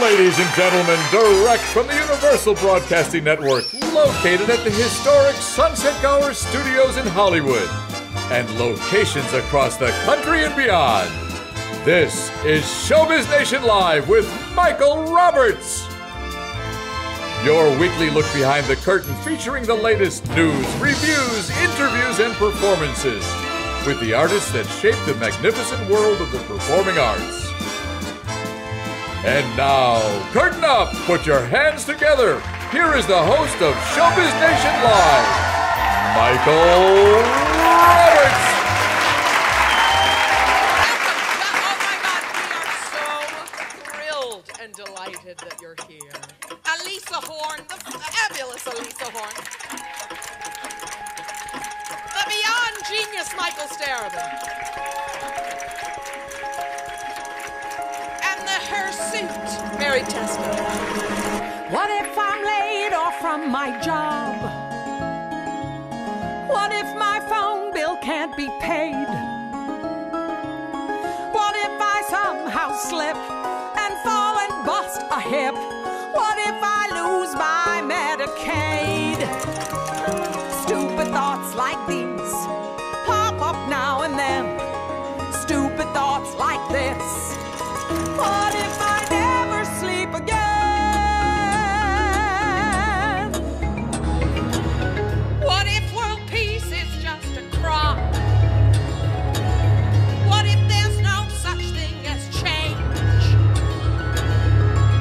Ladies and gentlemen, direct from the Universal Broadcasting Network, located at the historic Sunset Gower Studios in Hollywood, and locations across the country and beyond. This is Showbiz Nation Live with Michael Roberts. Your weekly look behind the curtain featuring the latest news, reviews, interviews, and performances with the artists that shape the magnificent world of the performing arts. And now, curtain up, put your hands together. Here is the host of Showbiz Nation Live, Michael Roberts. Delighted that you're here. Alisa Horn, the fabulous Alisa Horn. The beyond genius Michael Starobin. And the hirsute Mary Testa. What if I'm laid off from my job? What if my phone bill can't be paid? What if I somehow slip and fall and bust a hip? What if I lose my Medicaid? Stupid thoughts like these pop up now and then. Stupid thoughts like this. What if I never sleep again? What if world peace is just a crop? What if there's no such thing as change?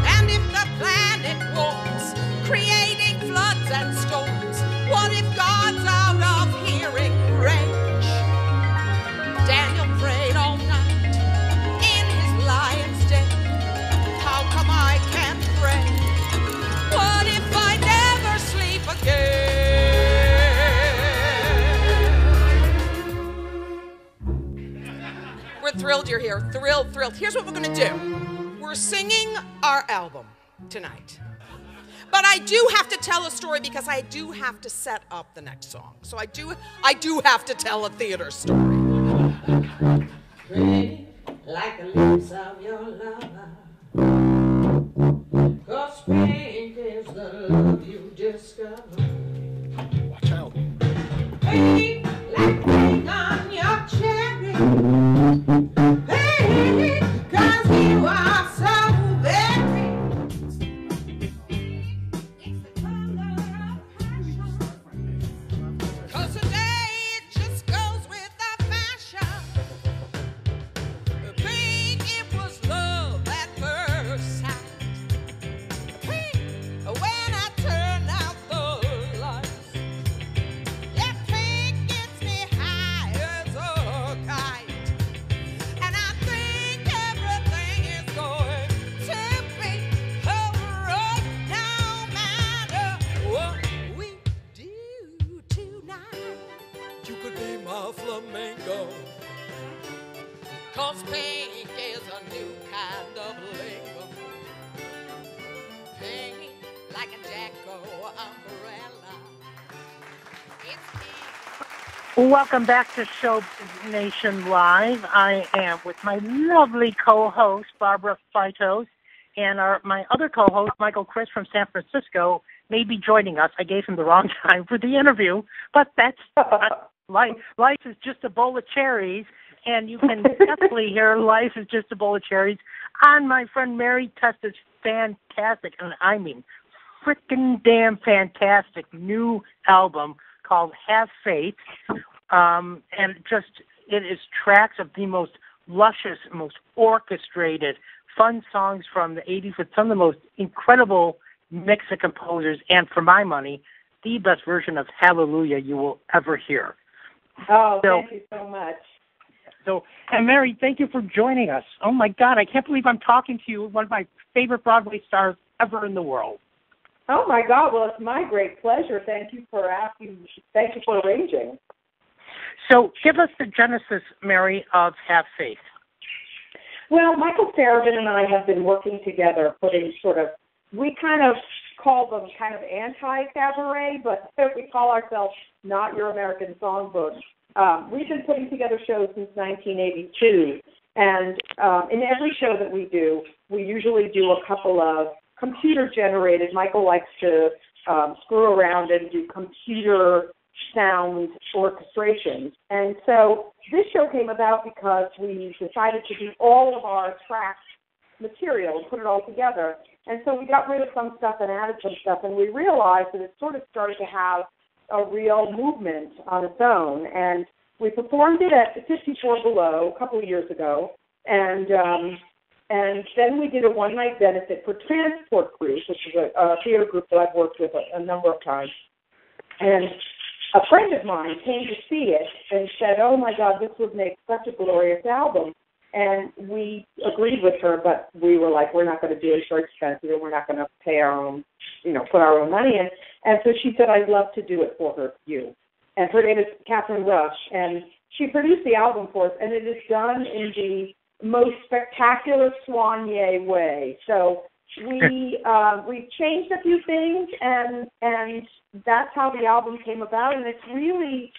And if the planet warms, creating floods and storms, what if God's out of hearing range? Daniel prayed all night in his lion's den. How come I can't pray? What if I never sleep again? We're thrilled you're here. Thrilled, thrilled. Here's what we're going to do. We're singing our album tonight. But I do have to tell a story because I do have to set up the next song. So I do have to tell a theater story. Pretty like the lips of your lover, 'cause pink is the love you discover. Watch out. Pink like pink on your cherry. Pink 'cause you are so very. It's the color of passion. 'Cause today it just goes with the fashion. Pink, it was love at first sight. Pink, when I turn out the lights. Yeah, pink gets me high as a kite. And I think everything is going to be alright, no matter what we do tonight. You could be my flamenco, 'cause pink is a new kind of lingo. Pink like a Jacko umbrella. It's pink. Welcome back to Showbiz Nation Live. I am with my lovely co-host, Barbara Fitos, and my other co-host, Michael Chris from San Francisco, may be joining us. I gave him the wrong time for the interview, but that's life. Life is just a bowl of cherries, and you can definitely hear Life is Just a Bowl of Cherries on my friend Mary Testa's fantastic, and I mean freaking damn fantastic new album called Have Faith. And it is tracks of the most luscious, most orchestrated, fun songs from the 80s with some of the most incredible mix of composers, and for my money, the best version of Hallelujah you will ever hear. Oh, thank you so much. And Mary, thank you for joining us. Oh my God, I can't believe I'm talking to you, one of my favorite Broadway stars ever in the world. Oh my God, well, it's my great pleasure. Thank you for asking. Thank you for arranging. So give us the genesis, Mary, of Have Faith. Well, Michael Starobin and I have been working together, we kind of call them kind of anti-cabaret, but we call ourselves Not Your American Songbook. We've been putting together shows since 1982, And in every show that we do, we usually do a couple of computer-generated. Michael likes to screw around and do computer sound orchestrations. And so this show came about because we decided to do all of our track material and put it all together. And so we got rid of some stuff and added some stuff, and we realized that it sort of started to have a real movement on its own. And we performed it at 54 Below a couple of years ago, and then we did a one-night benefit for Transport Group, which is a theater group that I've worked with a number of times. And a friend of mine came to see it and said, "Oh my God, this would make such a glorious album." And we agreed with her, but we were like, we're not going to do it. It's very expensive, and we're not going to pay our own, put our own money in. And so she said, "I'd love to do it for you." And her name is Catherine Rush, and she produced the album for us, and it is done in the most spectacular soigné way. So we changed a few things, and that's how the album came about, and it's really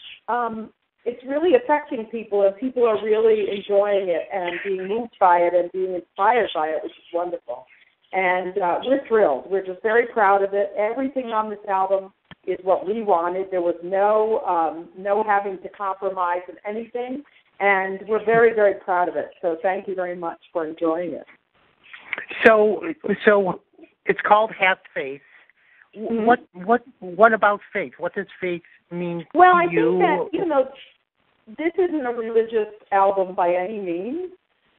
affecting people, and people are really enjoying it and being moved by it and being inspired by it, which is wonderful. And we're thrilled. We're just very proud of it. Everything on this album is what we wanted. There was no having to compromise in anything, and we're very, very proud of it. So thank you very much for enjoying it. So it's called Have Faith. Mm-hmm. What about faith? What does faith mean to you? Think that, this isn't a religious album by any means,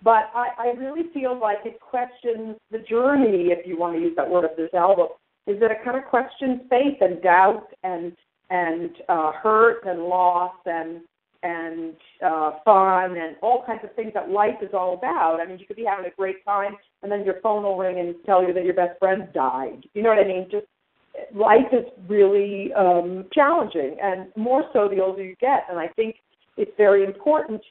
but I really feel like it questions the journey, if you want to use that word, of this album, is that it kind of questions faith and doubt and hurt and loss and fun and all kinds of things that life is all about. I mean, you could be having a great time, and then your phone will ring and tell you that your best friend died. You know what I mean? Just life is really challenging, and more so the older you get. And I think it's very important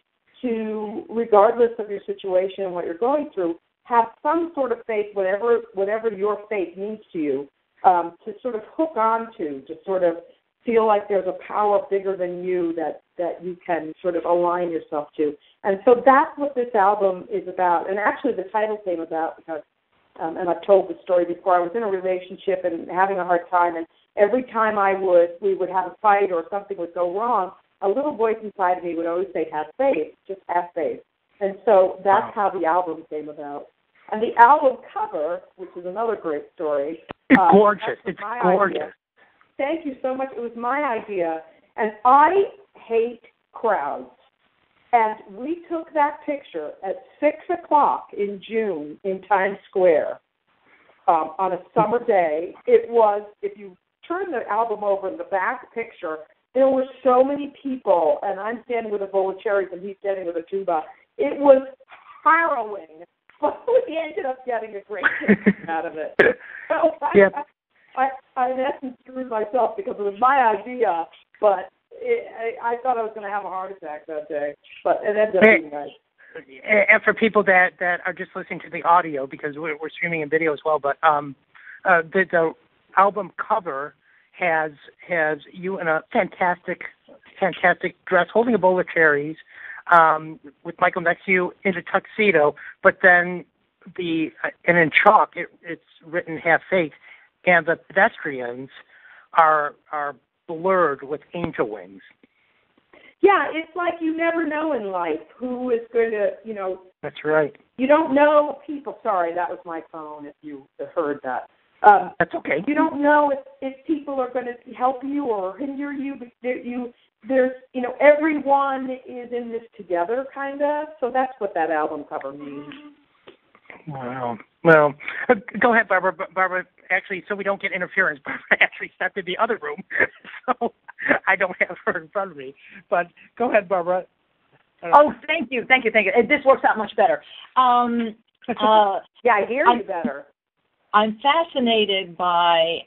to, regardless of your situation and what you're going through, have some sort of faith, whatever your faith means to you, to sort of hook on to sort of feel like there's a power bigger than you that you can sort of align yourself to. And so that's what this album is about. And actually the title came about because, and I've told the story before, I was in a relationship and having a hard time, and every time we would have a fight or something would go wrong, a little voice inside of me would always say, have faith, just have faith. And so that's how the album came about. And the album cover, which is another great story. It's gorgeous. It's gorgeous. Idea. Thank you so much. It was my idea. And I hate crowds. And we took that picture at 6 o'clock in June in Times Square on a summer day. It was, if you turn the album over in the back picture, there were so many people, and I'm standing with a bowl of cherries and he's standing with a tuba. It was harrowing, but we ended up getting a great picture out of it. So I in essence screwed myself because it was my idea, but I thought I was going to have a heart attack that day, but it ended up being nice. And for people that are just listening to the audio, because we're streaming in video as well, but the album cover has you in a fantastic dress, holding a bowl of cherries, with Michael next to you in a tuxedo. But then and in chalk, it's written "Have Faith," and the pedestrians are blurred with angel wings. Yeah, it's like you never know in life who is going to, That's right. You don't know people. Sorry, that was my phone. If you heard that. That's okay. You don't know if people are going to help you or hinder you. There's everyone is in this together, kind of. So that's what that album cover means. Wow. Well, go ahead, Barbara. Barbara, actually, so we don't get interference, Barbara actually stepped in the other room, so I don't have her in front of me. But go ahead, Barbara. Oh, thank you. This works out much better. Yeah, I hear you better. I'm fascinated by,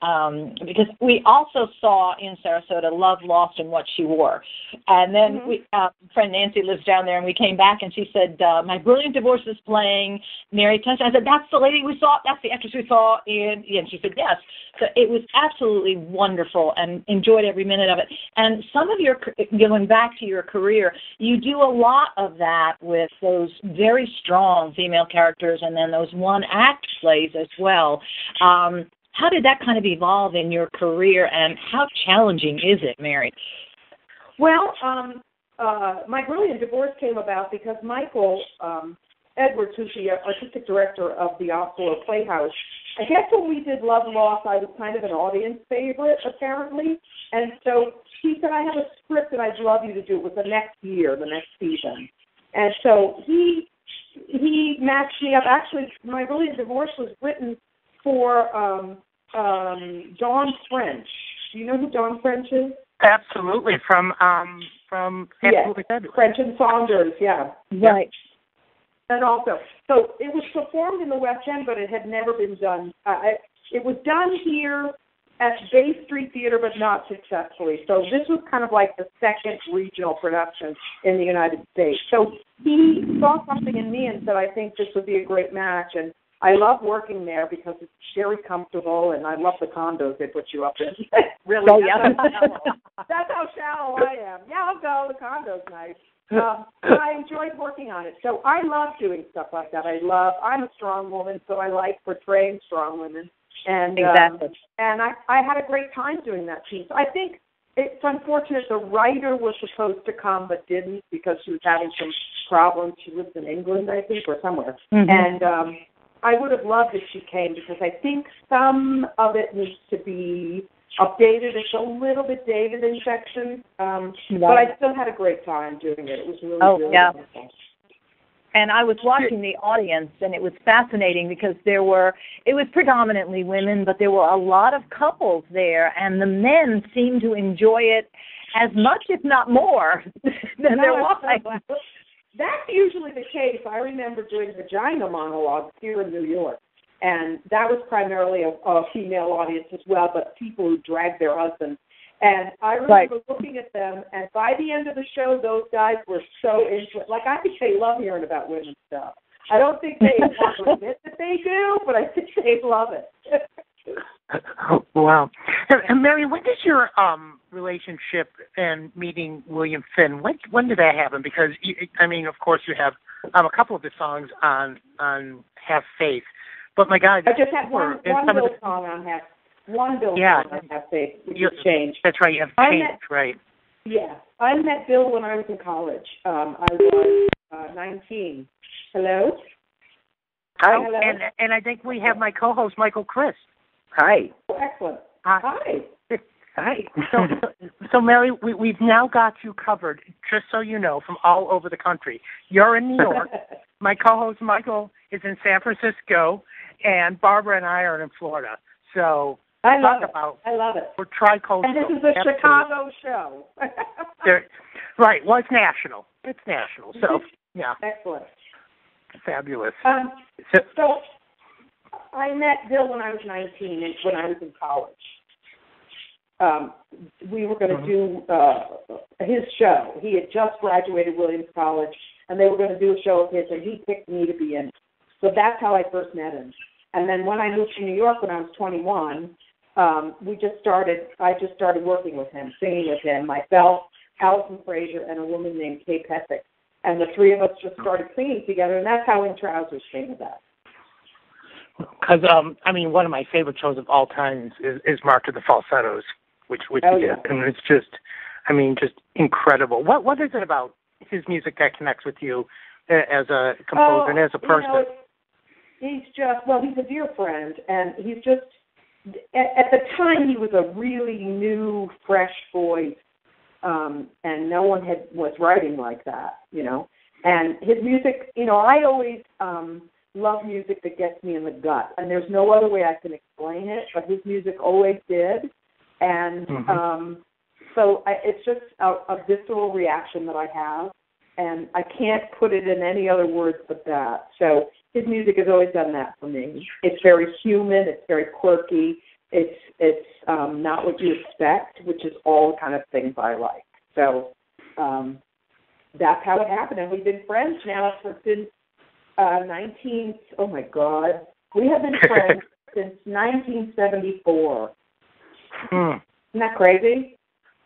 because we also saw in Sarasota Love Lost in What She Wore. And then friend Nancy lives down there, and we came back, and she said, My Brilliant Divorce is playing Mary Testa. I said, that's the lady we saw, that's the actress we saw in, and she said, yes. So it was absolutely wonderful and enjoyed every minute of it. And some of your, going back to your career, you do a lot of that with those very strong female characters and then those one-act plays as well. How did that kind of evolve in your career, and how challenging is it, Mary? Well, My Brilliant Divorce came about because Michael Edwards, who's the artistic director of the Off-Broadway Playhouse, I guess when we did Love Lost, I was kind of an audience favorite, apparently. And so he said, I have a script that I'd love you to do. It was the next year, the next season. And so he matched me up. Actually, My Brilliant Divorce was written for Dawn French. Do you know who Dawn French is? Absolutely, from Absolutely Fabulous. French and Saunders, yeah. Right. And also, so it was performed in the West End, but it had never been done. It was done here at Bay Street Theater, but not successfully. So this was kind of like the second regional production in the United States. So he saw something in me and said, I think this would be a great match. And I love working there because it's very comfortable, and I love the condos they put you up in. Really, oh, yeah. That's how shallow I am. Yeah, I'll go. The condo's nice. But I enjoyed working on it. So I love doing stuff like that. I'm a strong woman, so I like portraying strong women. And exactly. And I had a great time doing that piece. I think it's unfortunate the writer was supposed to come but didn't because she was having some problems. She lives in England, I think, or somewhere. Mm-hmm. And I would have loved if she came because I think some of it needs to be updated. It's a little bit dated in sections, but I still had a great time doing it. It was really, really wonderful. And I was watching the audience, and it was fascinating because it was predominantly women, but there were a lot of couples there, and the men seemed to enjoy it as much, if not more, than their wives. That's usually the case. I remember doing vagina monologues here in New York, and that was primarily a female audience as well, but people who dragged their husbands. And I remember looking at them, and by the end of the show, those guys were so into it. Like, I think they love hearing about women's stuff. I don't think they want to admit that they do, but I think they love it. Wow. And Mary, when did your relationship and meeting William Finn, when did that happen? Because, of course, you have a couple of the songs on Have Faith. But, my God. I just had one little song on Have Faith, which has changed. That's right, you have changed, right. Yeah. I met Bill when I was in college. I was 19. Hello? Hi. Hello? And I think we have my co-host, Michael Chris. Hi. Oh, excellent. Hi. Hi. So Mary, we've now got you covered, just so you know, from all over the country. You're in New York. My co-host, Michael, is in San Francisco, and Barbara and I are in Florida. So I love it. We're tri-coastal. And this is a Chicago show. Right. Well, it's national. So, yeah. Excellent. Fabulous. So I met Bill when I was 19 and when I was in college. We were going to do his show. He had just graduated Williams College, and they were going to do a show of his, and he picked me to be in it. So that's how I first met him. And then when I moved to New York when I was 21, I just started working with him, singing with him, myself, Allison Fraser, and a woman named Kay Pethick. And the three of us just started singing together, and that's how In Trousers came about. Because, one of my favorite shows of all time is Mark of the Falsettos, which you did. And it's just incredible. What is it about his music that connects with you as a composer and as a person? He's a dear friend, and he's just, at the time he was a really new, fresh voice, and no one was writing like that, And his music, I always love music that gets me in the gut, and there's no other way I can explain it, but his music always did. And so it's just a visceral reaction that I have. and I can't put it in any other words but that. So his music has always done that for me. It's very human. It's very quirky. It's not what you expect, which is all the kind of things I like. So that's how it happened, and we've been friends now since oh my God, we have been friends since 1974. Isn't that crazy?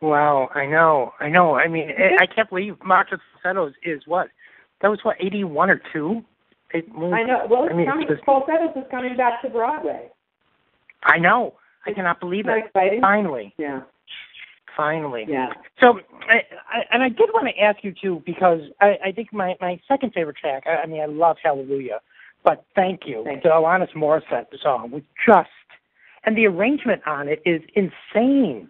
Wow, I know. I mean, I can't believe March of Falsettos is what? That was what, 81 or 2? I know. Well, Falsettos is coming back to Broadway. I know. I cannot believe it. Exciting? Finally. Yeah. Finally. Yeah. So, I did want to ask you, too, because I think my second favorite track, I mean, I love Hallelujah, but Thank You, the Alanis Morissette song, was just, and the arrangement on it is insane.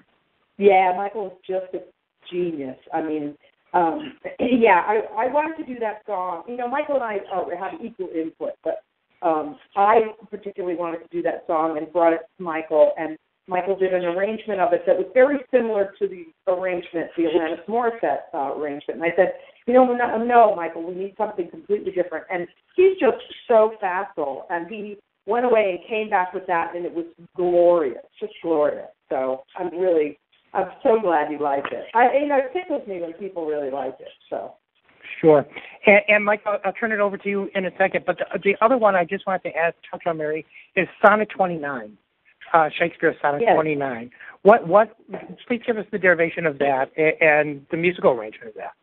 Yeah, Michael is just a genius. I mean, I wanted to do that song. You know, Michael and I have equal input, but I particularly wanted to do that song and brought it to Michael, and Michael did an arrangement of it that was very similar to the arrangement, the Alanis Morissette arrangement. And I said, no, Michael, we need something completely different. And he's just so facile, and he went away and came back with that, and it was glorious, just glorious. So I'm so glad you liked it. It tickles me when people really like it. So. Sure. And Mike, I'll turn it over to you in a second. But the other one I just wanted to touch on, Mary, is Sonnet 29, Shakespeare's Sonnet 29. What? Please give us the derivation of that and the musical arrangement of that.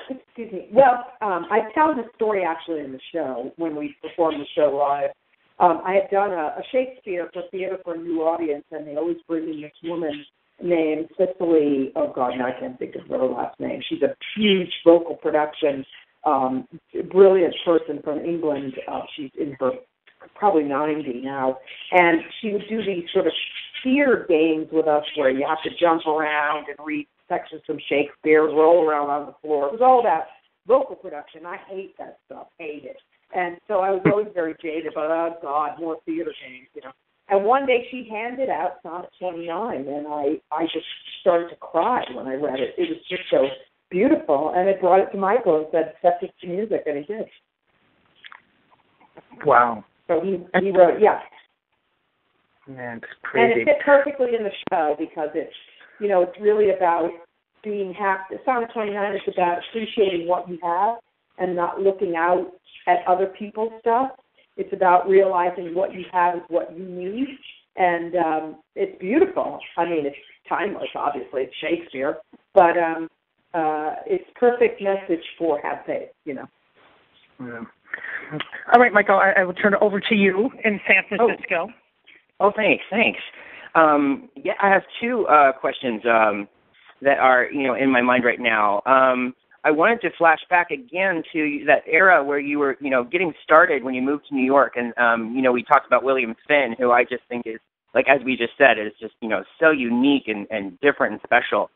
Excuse me. Well, I tell the story actually in the show when we perform the show live. I had done a Shakespeare for Theater for a New Audience, and they always bring in this woman named Cicely. Oh God, now I can't think of her last name. She's a huge vocal production, brilliant person from England. She's in her probably 90 now, and she would do these sort of theater games with us where you have to jump around and read sections from Shakespeare, roll around on the floor. It was all about vocal production. I hate that stuff, hate it. And so I was always very jaded, but oh God, more theater games, you know. And one day she handed out Sonnet 29, and I just started to cry when I read it. It was just so beautiful, and I brought it to Michael and said, set this to music, and he did. Wow. So he wrote it, yeah. Man, it's crazy. And it fit perfectly in the show because it's really about being happy. Sonnet 29 is about appreciating what you have and not looking out at other people's stuff. It's about realizing what you have is what you need, and it's beautiful. I mean, it's timeless, obviously. It's Shakespeare, but it's perfect message for have faith, Yeah. All right, Michael, I will turn it over to you in San Francisco. Oh, thanks. I have two questions that are, in my mind right now. I wanted to flash back again to that era where you were, getting started when you moved to New York. And, we talked about William Finn, who I just think is, like, as we just said, is just, so unique and different and special.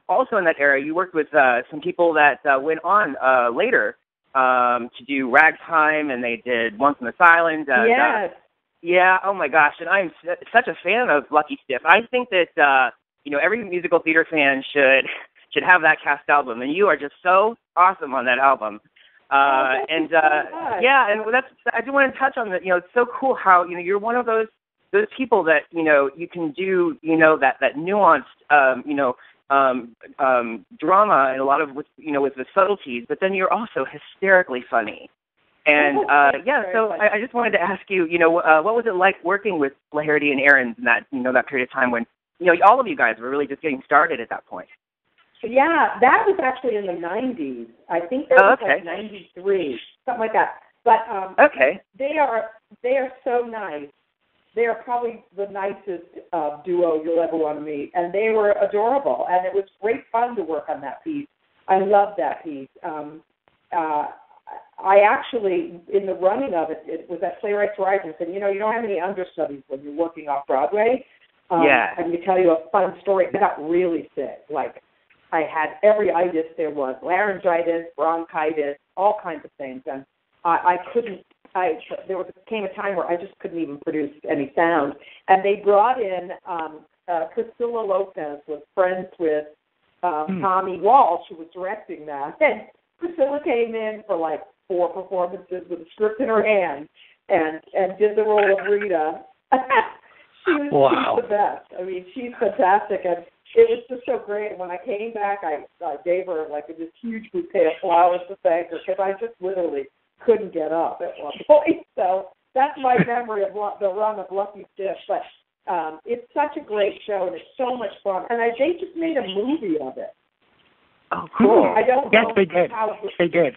Also in that era, you worked with some people that went on later to do Ragtime, and they did Once on This Island. Yes. Yeah, oh my gosh, and I'm such a fan of Lucky Stiff. I think that, every musical theater fan should have that cast album, and you are just so awesome on that album. And I do want to touch on that. It's so cool how you're one of those people that you can do that nuanced drama and a lot of with the subtleties, but then you're also hysterically funny. And so I just wanted to ask you, what was it like working with Flaherty and Aarons in that that period of time when all of you guys were really just getting started at that point? Yeah, that was actually in the 90s. I think that was like 93, something like that. But they are so nice. They are probably the nicest duo you'll ever want to meet, and they were adorable. And it was great fun to work on that piece. I loved that piece. I actually, in the running of it, it was at Playwrights Rising, and said, you don't have any understudies when you're working off-Broadway. I'm going to tell you a fun story. I got really sick. Like, I had every itis there was, laryngitis, bronchitis, all kinds of things. And there came a time where I just couldn't even produce any sound. And they brought in Priscilla Lopez, was friends with Tommy Walsh, who was directing that. And Priscilla came in for like 4 performances with a script in her hand and did the role of Rita. She's the best. I mean, she's fantastic, and it was just so great. And when I came back, I gave her like this huge bouquet of flowers to thank her because I just literally couldn't get up at one point. So that's my memory of the run of Lucky Stiff. But it's such a great show, and it's so much fun. And they just made a movie of it. Oh, cool. I don't know they did. They did.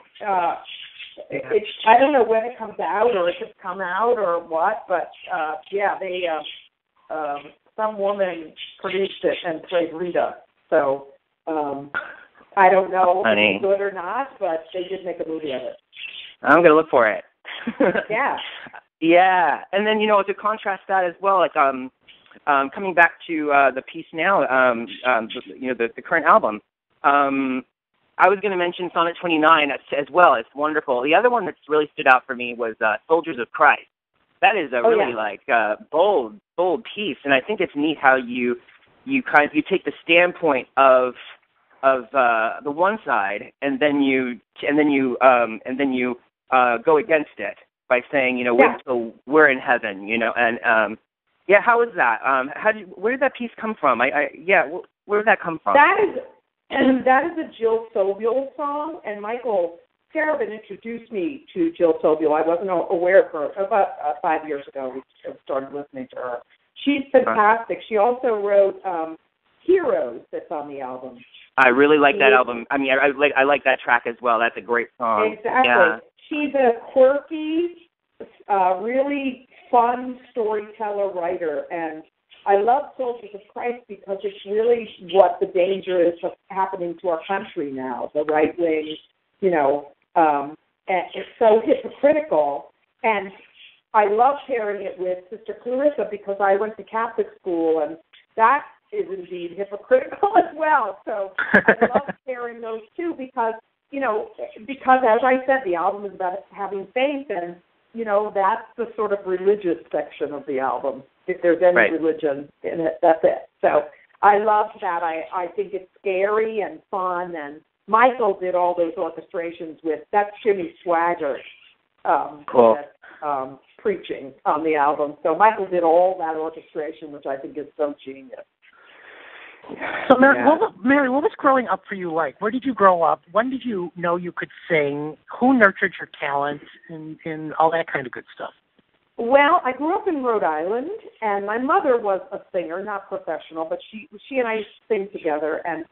I don't know when it comes out or if it's come out or what, but they some woman produced it and played Rita. So I don't know if it's good or not, but they did make a movie of it. I'm going to look for it. Yeah. Yeah. And then, to contrast that as well, like coming back to the piece now, the current album, I was going to mention Sonnet 29 as well. It's wonderful. The other one that's really stood out for me was Soldiers of Christ. That is a really bold piece, and I think it's neat how you take the standpoint of the one side, and then you go against it by saying, wait till we're in heaven, and how is that? Where did that piece come from? Where did that come from? That is a Jill Sobule song, and Michael Carabin introduced me to Jill Sobule. I wasn't aware of her. About 5 years ago, we started listening to her. She's fantastic. She also wrote Heroes that's on the album. I really like that album. I mean, I like that track as well. That's a great song. Exactly. Yeah. She's a quirky, really fun storyteller writer, and I love Soldiers of Christ because it's really what the danger is of happening to our country now, the right wing, and it's so hypocritical. And I love pairing it with Sister Clarissa because I went to Catholic school, and that is indeed hypocritical as well. So I love pairing those two because as I said, the album is about having faith, and that's the sort of religious section of the album. If there's any religion in it, that's it. So I love that. I think it's scary and fun, and Michael did all those orchestrations that's Jimmy Swaggart preaching on the album. So Michael did all that orchestration, which I think is so genius. So, Mary, what was growing up for you like? Where did you grow up? When did you know you could sing? Who nurtured your talent and all that kind of good stuff? Well, I grew up in Rhode Island, and my mother was a singer, not professional, but she and I used to sing together, and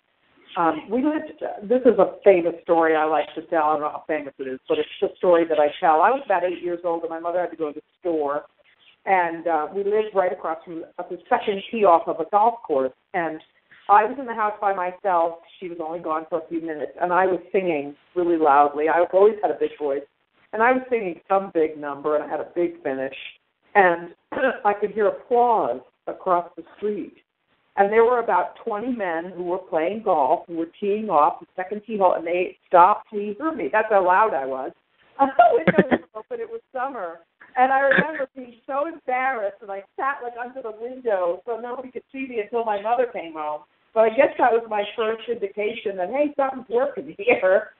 we lived, this is a famous story I like to tell. I don't know how famous it is, but it's the story that I tell. I was about 8 years old, and my mother had to go to the store, and we lived right across from the second tee off of a golf course, and I was in the house by myself. She was only gone for a few minutes, and I was singing really loudly. I've always had a big voice. And I was singing some big number, and I had a big finish. And I could hear applause across the street. And there were about 20 men who were playing golf, who were teeing off the second tee hole, and they stopped to hear me. That's how loud I was. The window was open. It was summer. And I remember being so embarrassed, and I sat under the window so nobody could see me until my mother came home. But I guess that was my first indication that, hey, something's working here.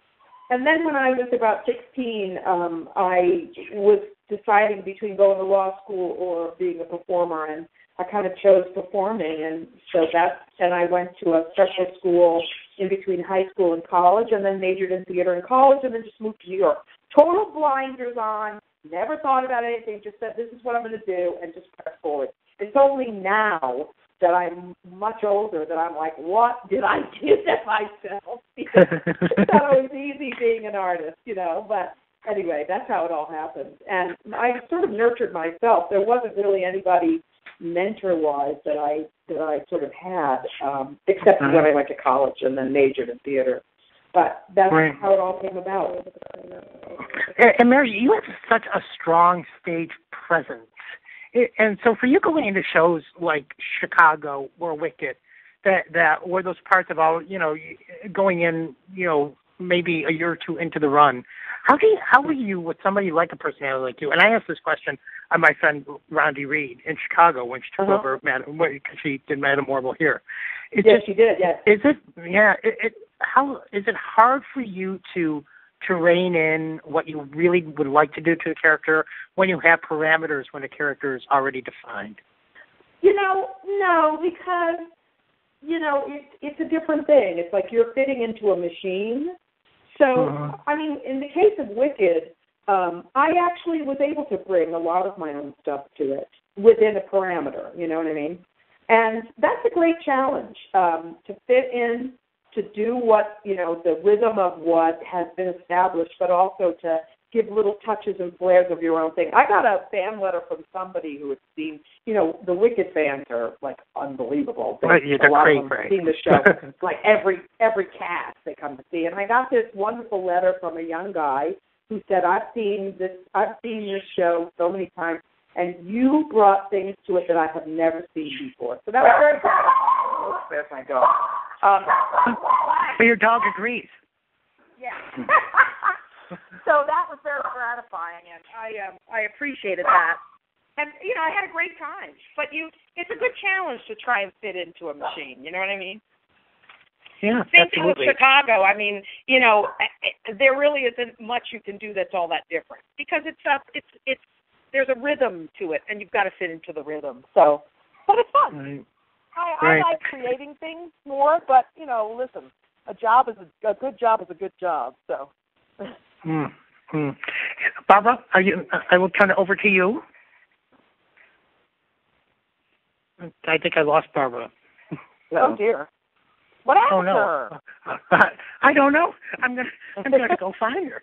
And then when I was about 16, I was deciding between going to law school or being a performer, and I kind of chose performing. And so I went to a special school in between high school and college, and then majored in theater in college, and then just moved to New York. Total blinders on, never thought about anything, just said, this is what I'm going to do, and just press forward. It's only now that I'm much older that I'm like, what did I do to myself? Because it's not always easy being an artist, But anyway, that's how it all happened. And I sort of nurtured myself. There wasn't really anybody mentor-wise that I sort of had, except when I went to college and then majored in theater. But that's how it all came about. And Mary, you have such a strong stage presence. And so for you going into shows like Chicago or Wicked, that were those parts about, going in, maybe a year or two into the run, how were you with somebody like a personality like you? And I asked this question on my friend Rondi Reed in Chicago when she took over because she did Madame Orville here. She did. Yes. Is it? Yeah. How is it hard for you to rein in what you really would like to do to a character when you have parameters when a character is already defined? No, because it's a different thing. It's like you're fitting into a machine. So, I mean, in the case of Wicked, I actually was able to bring a lot of my own stuff to it within a parameter, you know what I mean? And that's a great challenge, to fit in, to do what, the rhythm of what has been established, but also to give little touches and flares of your own thing. I got a fan letter from somebody who had seen, the Wicked fans are, like, unbelievable. A lot of them have seen the show. Like, every cast they come to see. And I got this wonderful letter from a young guy who said, I've seen your show so many times, and you brought things to it that I have never seen before. So that was very gratifying. There's my dog. But your dog agrees. Yeah. So that was very gratifying, and I appreciated that. And, I had a great time. But it's a good challenge to try and fit into a machine, you know what I mean? Yeah, Same thing with absolutely. Chicago. I mean, there really isn't much you can do that's all that different because there's a rhythm to it, and you've got to fit into the rhythm. So, but it's fun. Right. I like creating things more, but listen, a good job is a good job. So. Barbara, I will turn it over to you. I think I lost Barbara. Oh dear. What happened to her? I don't know. I'm gonna go find her.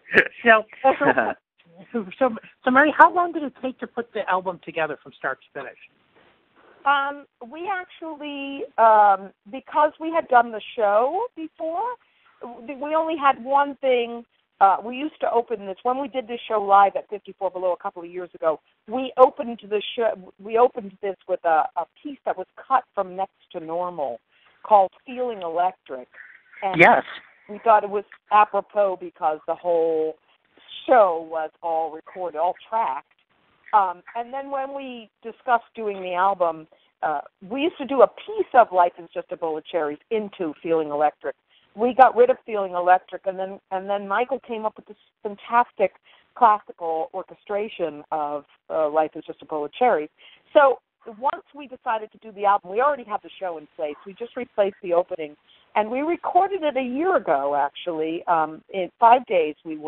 So Mary, how long did it take to put the album together from start to finish? We actually, because we had done the show before, we only had one thing. We used to open this when we did this show live at 54 Below a couple of years ago. We opened this with a piece that was cut from Next to Normal called Feeling Electric. And yes. We thought it was apropos because the whole show was all recorded, all tracked. And then when we discussed doing the album, we used to do a piece of Life is Just a Bowl of Cherries into Feeling Electric. We got rid of Feeling Electric, and then Michael came up with this fantastic classical orchestration of Life is Just a Bowl of Cherries. So once we decided to do the album, we already had the show in place. We just replaced the opening, and we recorded it a year ago, actually. In 5 days, we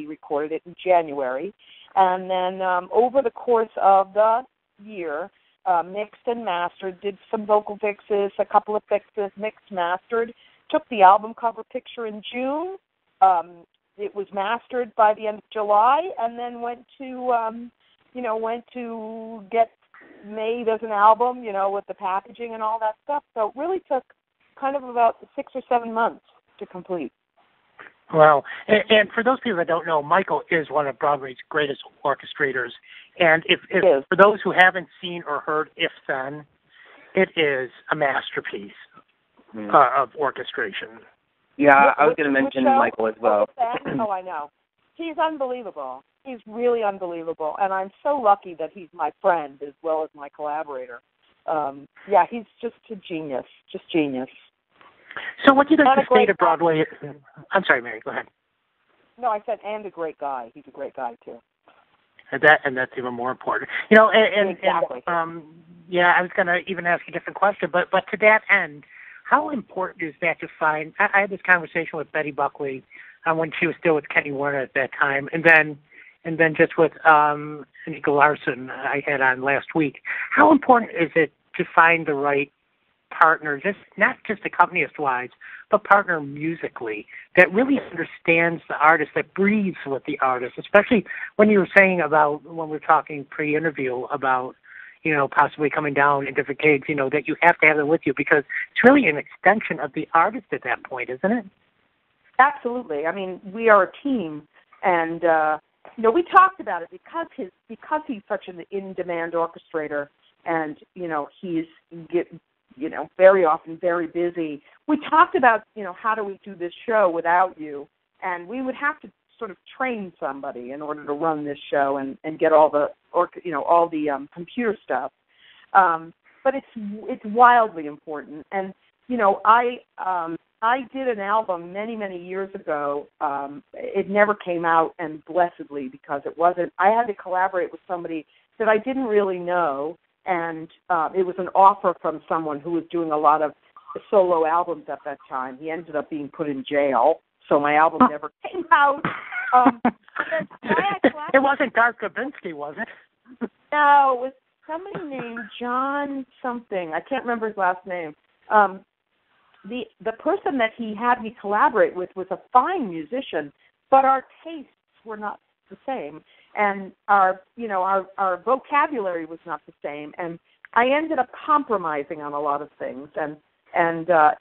recorded it in January, and then over the course of the year, mixed and mastered, did some vocal fixes, a couple of fixes, mixed, mastered, took the album cover picture in June. It was mastered by the end of July, and then went to get made as an album, with the packaging and all that stuff. So it really took kind of about 6 or 7 months to complete. Well, and for those people that don't know, Michael is one of Broadway's greatest orchestrators. And if for those who haven't seen or heard If Then, it is a masterpiece of orchestration. Yeah, I was going to mention Michael as well. Oh, I know. He's unbelievable. He's really unbelievable. And I'm so lucky that he's my friend as well as my collaborator. He's just a genius. Just genius. So what do you think the state of Broadway... I'm sorry, Mary, go ahead. No, I said, and a great guy. He's a great guy, too. And that's even more important. Exactly. I was going to even ask a different question, but to that end, how important is that to find... I had this conversation with Betty Buckley when she was still with Kenny Warner at that time, and then just with Anika Larson I had on last week. How important is it to find the right partner, not just accompanist-wise, but partner musically, that really understands the artist, that breathes with the artist, especially when you were saying about, when we were talking pre-interview about, possibly coming down in different gigs, that you have to have them with you because it's really an extension of the artist at that point, isn't it? Absolutely. I mean, we are a team, and, we talked about it because he's such an in-demand orchestrator, and, he's very often very busy. We talked about, how do we do this show without you? and we would have to sort of train somebody in order to run this show and get all the computer stuff. But it's wildly important. And I did an album many years ago. It never came out, and blessedly, because it wasn't. I had to collaborate with somebody that I didn't really know, and it was an offer from someone who was doing a lot of solo albums at that time. He ended up being put in jail, so my album never came out. It wasn't Dark Kabinski, was it? No, it was somebody named John something. I can't remember his last name. The person that he had me collaborate with was a fine musician, but our tastes were not the same, and our vocabulary was not the same, and I ended up compromising on a lot of things, and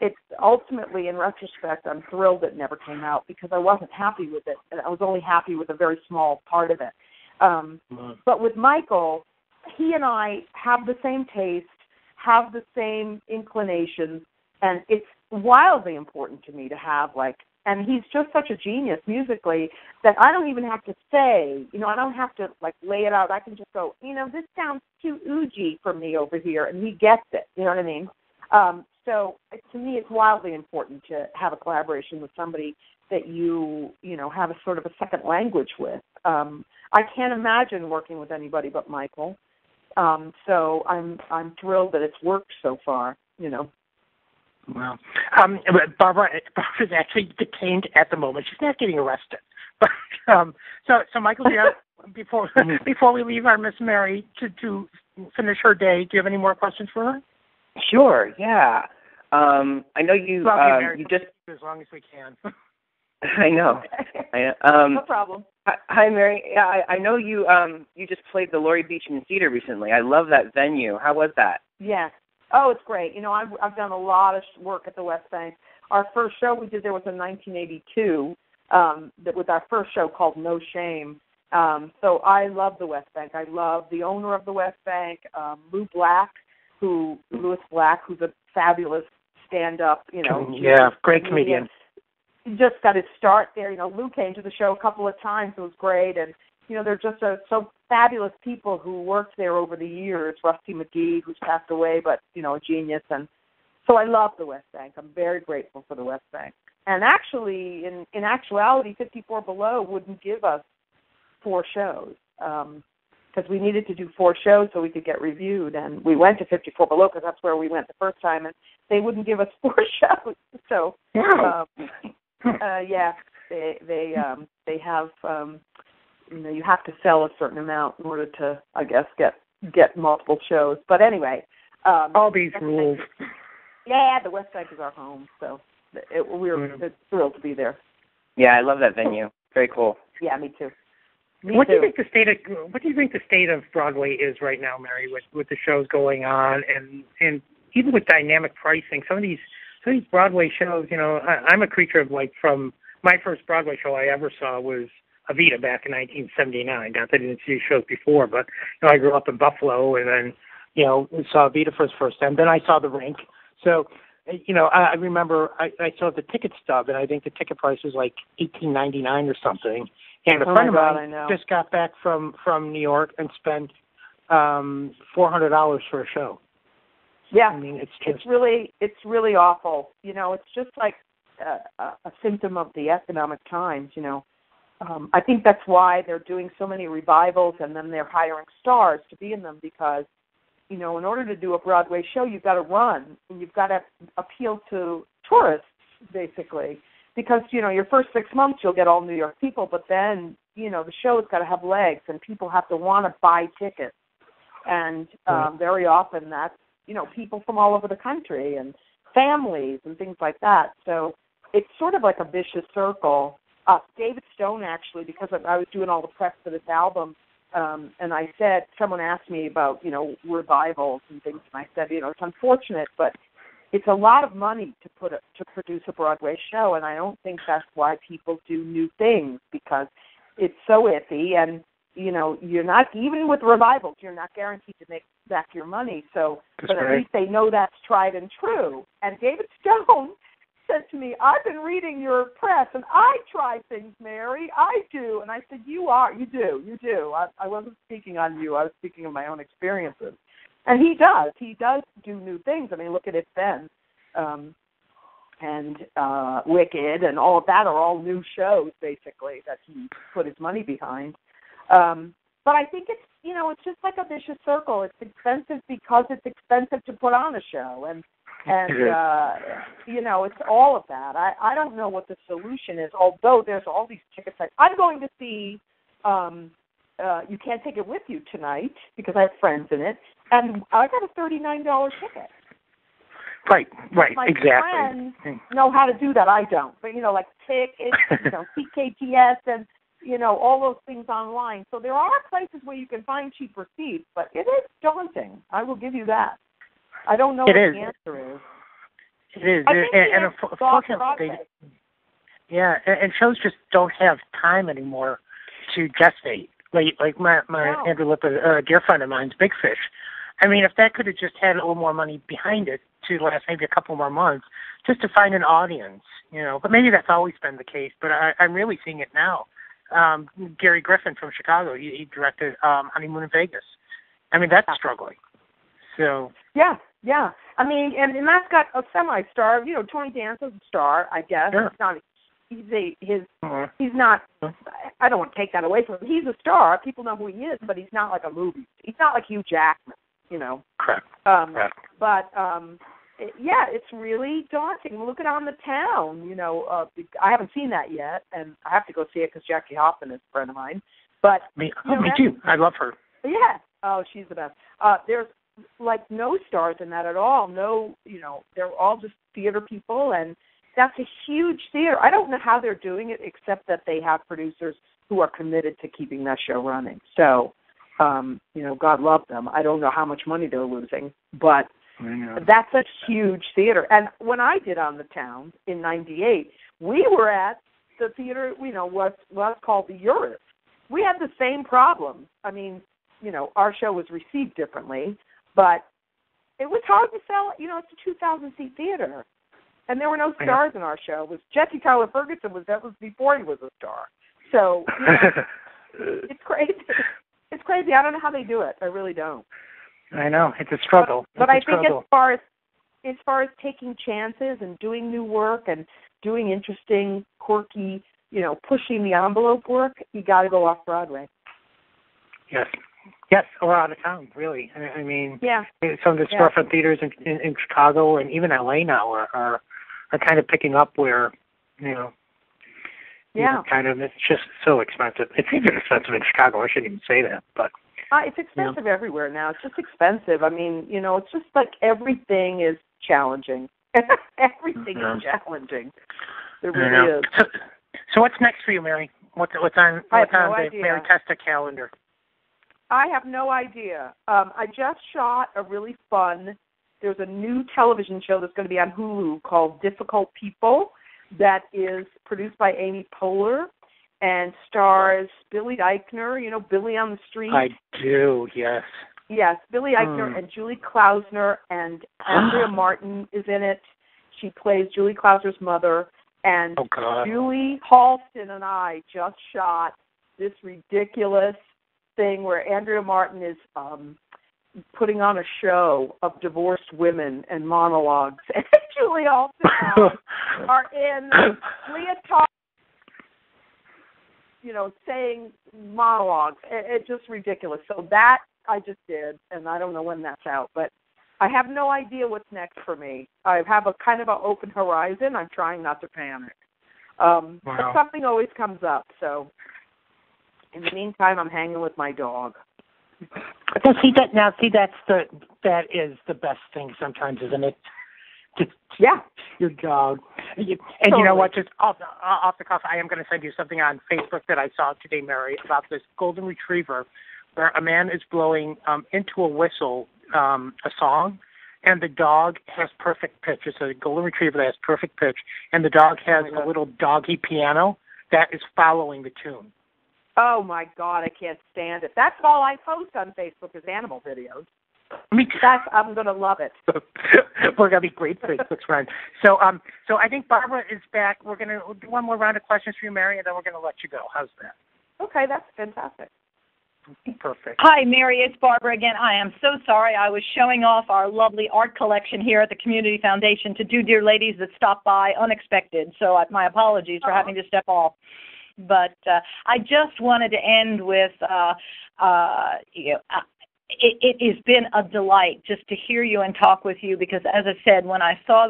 it's ultimately, in retrospect, I'm thrilled it never came out because I wasn't happy with it, and I was only happy with a very small part of it. But with Michael, he and I have the same taste, have the same inclinations, and it's wildly important to me to have, and he's just such a genius musically that I don't even have to say, I don't have to, lay it out. I can just go, this sounds too oogey for me over here, and he gets it, you know what I mean? So to me, it's wildly important to have a collaboration with somebody that you have a sort of a second language with. I can't imagine working with anybody but Michael. So I'm thrilled that it's worked so far, Well, Barbara's actually detained at the moment. She's not getting arrested. But so Michael, do you have, before we leave our Miss Mary to finish her day, do you have any more questions for her? Sure. Yeah. I know you. You just as long as we can. I know. No problem. Hi, Mary. Yeah, I know you. You just played the Laurie Beecham Theater recently. I love that venue. How was that? Yes. Oh, it's great. I've done a lot of work at the West Bank. Our first show we did there was in 1982. That was our first show called No Shame. So I love the West Bank. I love the owner of the West Bank, Louis Black, who's a fabulous stand-up, Yeah, great comedian. He just got his start there. Lou came to the show a couple of times. It was great. And, they're just so fabulous people who worked there over the years. Rusty McGee, who's passed away, but, a genius. And so I love the West Bank. I'm very grateful for the West Bank. And actually, in actuality, 54 Below wouldn't give us 4 shows. Because we needed to do 4 shows so we could get reviewed, and we went to 54 Below because that's where we went the first time, and they wouldn't give us 4 shows. So, yeah, they have, you have to sell a certain amount in order to, I guess, get multiple shows. But anyway, all these rules. Yeah, the West Bank is our home, so we're thrilled to be there. Yeah, I love that venue. Very cool. Yeah, me too. What do you think the state of Broadway is right now, Mary, with the shows going on and even with dynamic pricing? Some of these Broadway shows, I'm a creature of from my first Broadway show I ever saw was Evita back in 1979. Not that I didn't see shows before, but I grew up in Buffalo and then saw Evita for the first time. Then I saw the Rink. So I remember I saw the ticket stub, and I think the ticket price was $18.99 or something. And a friend of mine just got back from New York and spent $400 for a show. Yeah, I mean, it's really awful. It's just like a symptom of the economic times. I think that's why they're doing so many revivals, and then they're hiring stars to be in them because, in order to do a Broadway show, you've got to run and you've got to appeal to tourists, basically. Because, your first 6 months you'll get all New York people, but then, the show's got to have legs and people have to want to buy tickets. And very often that's, people from all over the country and families and things like that. So it's sort of like a vicious circle. David Stone, actually, because I was doing all the press for this album, and I said, someone asked me about, revivals and things, and I said, it's unfortunate, but it's a lot of money to produce a Broadway show, and I don't think that's why people do new things, because it's so iffy, and, you're not, even with revivals, you're not guaranteed to make back your money, so, but at least they know that's tried and true. And David Stone said to me, "I've been reading your press, and I try things, Mary. I do." And I said, "You do. I wasn't speaking on you. I was speaking of my own experiences." And he does. He does do new things. I mean, look at It Then, and Wicked, and all of that are all new shows, basically, that he put his money behind. But I think it's, it's just like a vicious circle. It's expensive because it's expensive to put on a show, and it's all of that. I don't know what the solution is, although there's all these ticket sites. I'm going to see You Can't Take It With You tonight because I have friends in it, and I got a $39 ticket. Right, My exactly. friends know how to do that. I don't. But, like tickets, CKTS, and, all those things online. So there are places where you can find cheaper seats, but it is daunting. I will give you that. I don't know what the answer is. It is. And unfortunately, and shows just don't have time anymore to gestate. Like my Andrew Lip, a dear friend of mine's, Big Fish. I mean, if that could have just had a little more money behind it to last maybe a couple more months, just to find an audience, But maybe that's always been the case, but I'm really seeing it now. Gary Griffin from Chicago, he directed Honeymoon in Vegas. I mean, that's struggling. So Yeah. I mean, and that's got a semi-star. Tony Danza's a star, I guess. Sure. He's not. I don't want to take that away from him. He's a star. People know who he is, but he's not like a movie. He's not like Hugh Jackman. Correct. But it's really daunting. Look at On the Town. I haven't seen that yet, and I have to go see it because Jackie Hoffman is a friend of mine. But me too. I love her. Yeah. Oh, she's the best. There's like no stars in that at all. No, they're all just theater people, and that's a huge theater. I don't know how they're doing it, except that they have producers who are committed to keeping that show running. So, God love them. I don't know how much money they're losing, but that's a huge theater. And when I did On the Town in '98, we were at the theater, what's called the Uris. We had the same problem. I mean, our show was received differently, but it was hard to sell. It's a 2,000-seat theater, and there were no stars in our show. It was Jesse Tyler Ferguson. That was before he was a star. So it's crazy. It's crazy. I don't know how they do it. I really don't. I know it's a struggle. But I think as far as taking chances and doing new work and doing interesting, quirky, pushing the envelope work, you got to go Off-Broadway. Yes, or out of town, really. I mean, some of the Yeah. storefront theaters in Chicago and even LA now are kind of picking up where, kind of, it's just so expensive. It's even expensive in Chicago. I shouldn't even say that, but it's expensive everywhere now. It's just expensive. I mean, it's just like everything is challenging. Everything is challenging. It really is. So what's next for you, Mary? What's on the Mary Testa calendar? I have no idea. I just shot a really fun, there's a new television show that's going to be on Hulu called Difficult People that is produced by Amy Poehler and stars Billy Eichner, Billy on the Street. I do, yes. Yes, Billy Eichner and Julie Klausner, and Andrea Martin is in it. She plays Julie Klausner's mother. And Julie Halston and I just shot this ridiculous thing where Andrea Martin is putting on a show of divorced women and monologues. And Julie Halston and I are in leotards, saying monologues. It's just ridiculous. So that I just did, and I don't know when that's out, but I have no idea what's next for me. I have a kind of an open horizon. I'm trying not to panic. But something always comes up. So in the meantime, I'm hanging with my dog. That is the best thing sometimes, isn't it? Your dog. And you know what? Just off the cuff, I am going to send you something on Facebook that I saw today, Mary, about this golden retriever where a man is blowing into a whistle a song, and the dog has perfect pitch. It's a golden retriever that has perfect pitch, and the dog has a little doggy piano that is following the tune. Oh, my God, I can't stand it. That's all I post on Facebook is animal videos. I'm going to love it. We're going to be great Facebook friends. So I think Barbara is back. We're going to do one more round of questions for you, Mary, and then we're going to let you go. How's that? Okay, that's fantastic. Perfect. Hi, Mary. It's Barbara again. I am so sorry. I was showing off our lovely art collection here at the Community Foundation to two dear ladies that stopped by unexpected. So my apologies for having to step off. But I just wanted to end with, it has been a delight just to hear you and talk with you, because as I said, when I saw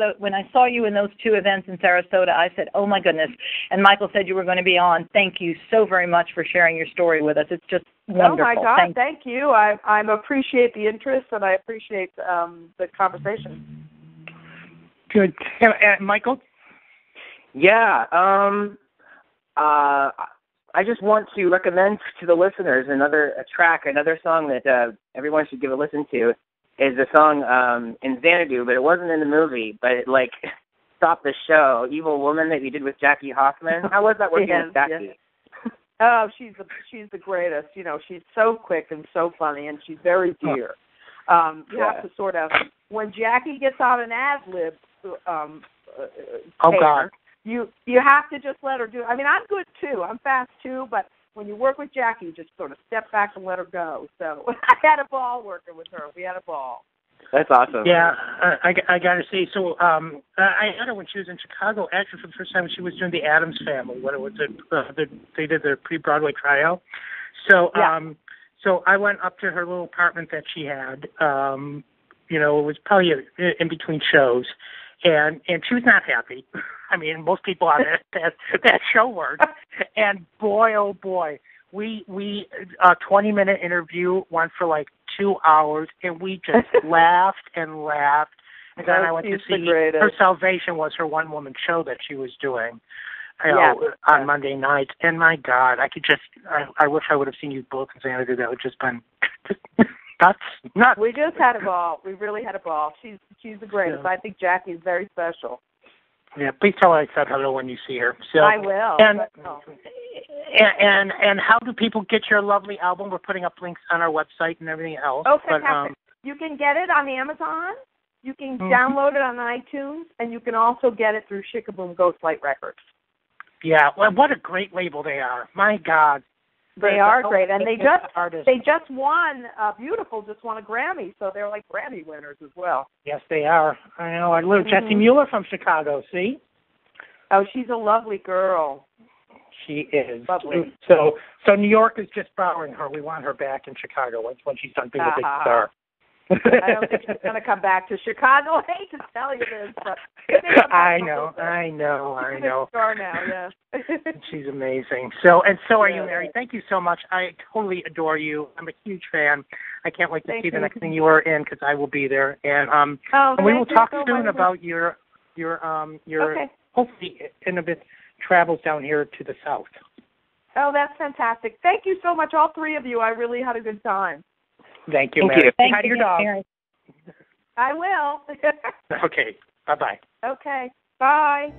you in those two events in Sarasota, I said, oh my goodness. And Michael said you were going to be on. Thank you so very much for sharing your story with us. It's just wonderful. Oh my God, thank you. I appreciate the interest, and I appreciate the conversation. Good. Michael? Yeah. I just want to recommend to the listeners another song that everyone should give a listen to. Is the song in Xanadu, but it wasn't in the movie, but it stopped the show. Evil Woman that you did with Jackie Hoffman. How was that working with Jackie? Oh, she's the greatest. You know, she's so quick and so funny, and she's very dear. You have to sort of, when Jackie gets on an ad-lib, God. You have to just let her do it. I mean, I'm good too. I'm fast too, but when you work with Jackie, you just sort of step back and let her go. So I had a ball working with her. We had a ball. That's awesome. Yeah, I got to say. So I had her when she was in Chicago. Actually, for the first time, she was doing the Addams Family. When it was they did their pre-Broadway tryout. So so I went up to her little apartment that she had. It was probably in between shows. And she was not happy. I mean, most people on that show weren't. And boy, oh boy, we 20-minute interview went for 2 hours, and we just laughed and laughed. And then I went to see her Salvation was her one-woman show that she was doing on Monday nights. And my God, I wish I would have seen you both in Xanadu. That would just been nuts. We just had a ball. We really had a ball. She's the greatest. Yeah. I think Jackie's very special. Yeah, please tell her I said hello when you see her. So, I will. And how do people get your lovely album? We're putting up links on our website and everything else. Oh, fantastic. You can get it on Amazon. You can download it on iTunes, and you can also get it through Shikaboom Ghostlight Records. Yeah, well, what a great label they are. My God. They are great, and they just won. Beautiful just won a Grammy, so they're like Grammy winners as well. Yes, they are. I know. I love Jessie Mueller from Chicago. See? Oh, she's a lovely girl. She is. Lovely. So New York is just borrowing her. We want her back in Chicago when she's done being a big star. I don't think she's going to come back to Chicago. I hate to tell you this, but I know. Star now, yeah. She's amazing. So are you, Mary. Thank you so much. I totally adore you. I'm a huge fan. I can't wait to see the next thing you are in, because I will be there. And we will talk soon about your hopefully in a bit travels down here to the south. Oh, that's fantastic. Thank you so much, all three of you. I really had a good time. Thank you, Mary. Thank Hi to you, your dog. Mary. I will. Okay. Bye-bye. Okay. Bye.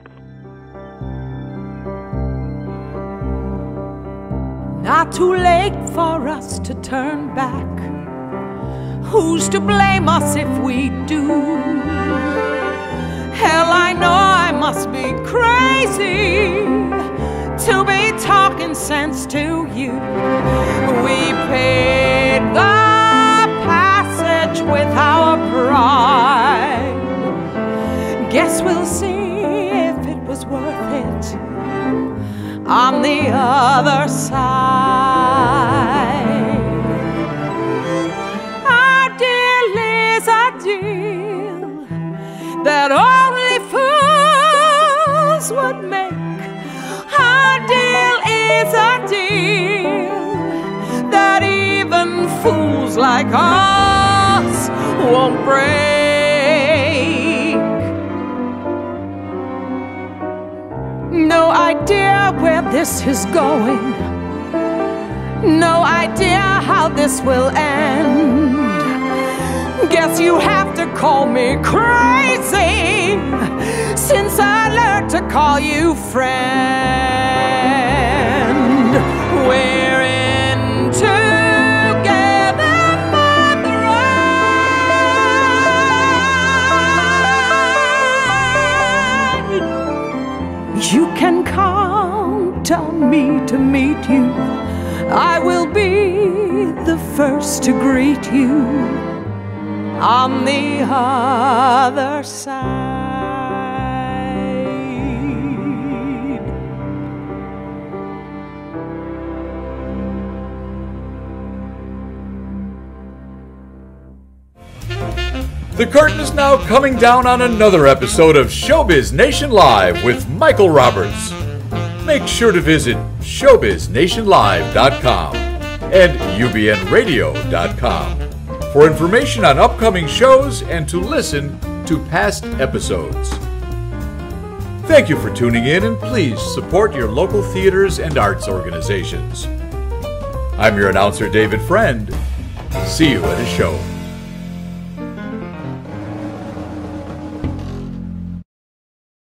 Not too late for us to turn back. Who's to blame us if we do? Hell, I know I must be crazy to be talking sense to you. We paid the passage with our pride. Guess we'll see if it was worth it on the other side. Our deal is a deal that only fools would make. Our deal is a deal that even fools like us won't break. No idea where this is going. No idea how this will end. Guess you have to call me crazy since I learned to call you friend. We're in together for the ride. meet you, I will be the first to greet you on the other side. The curtain is now coming down on another episode of Showbiz Nation Live with Michael Roberts. Make sure to visit showbiznationlive.com and ubnradio.com for information on upcoming shows and to listen to past episodes. Thank you for tuning in, and please support your local theaters and arts organizations. I'm your announcer, David Friend. See you at a show.